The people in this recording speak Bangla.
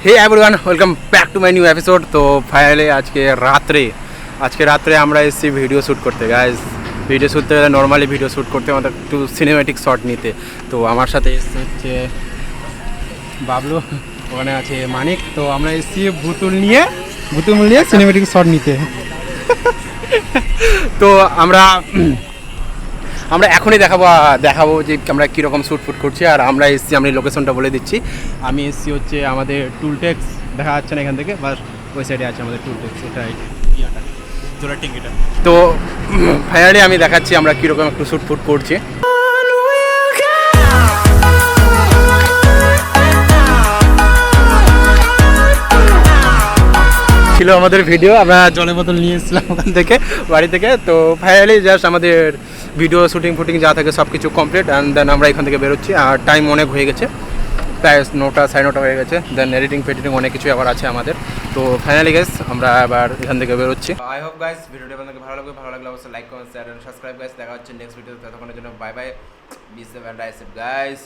Hey everyone, welcome back to my new episode. তো ফাইনালি আজকে রাত্রে আমরা এসেছি ভিডিও শ্যুট করতে। গাইজ, ভিডিও শ্যুট করতে নর্মালি ভিডিও শ্যুট করতে আমাদের একটু সিনেম্যাটিক শট নিতে। তো আমার সাথে এসছে হচ্ছে বাবলু, ওখানে আছে মানিক। তো আমরা এসেছি ভুতুল নিয়ে সিনেম্যাটিক শট নিতে। তো আমরা এখনই দেখাবো যে আমরা কীরকম শ্যুট ফুট করছি। আর আমরা এসেছি, আমি লোকেশনটা বলে দিচ্ছি। আমি এসেছি হচ্ছে আমাদের টুলটেক্স, দেখা যাচ্ছে না এখান থেকে, বাস ওই সাইডে আছে আমাদের টুলটেক্স, এটাই ইয়াটা জোড়া টিকিটা। তো ফাইনালি আমি দেখাচ্ছি আমরা কীরকম একটু শ্যুট ফুট করছি। ছিল আমাদের ভিডিও, আমরা জলের বোতল নিয়ে এসেছিলাম ওখান থেকে, বাড়ি থেকে। তো ফাইনালি জাস্ট আমাদের ভিডিও শুটিং ফুটিং যা থাকে সব কিছু কমপ্লিট, অ্যান্ড দেন আমরা এখান থেকে বেরোচ্ছি। আর টাইম অনেক হয়ে গেছে, প্রায় 9টা 9:30 হয়ে গেছে। দেন এডিটিং ফেডিটিং অনেক কিছু আবার আছে আমাদের। তো ফাইনালি গাইস আমরা আবার এখান থেকে বেরোচ্ছি। আই হোপ গাইস ভিডিওটা আপনাদের ভালো লাগলে অবশ্যই like comment share and subscribe guys. দেখা হচ্ছে নেক্সট ভিডিওতে, ততক্ষণের জন্য bye bye, be safe and I safe guys.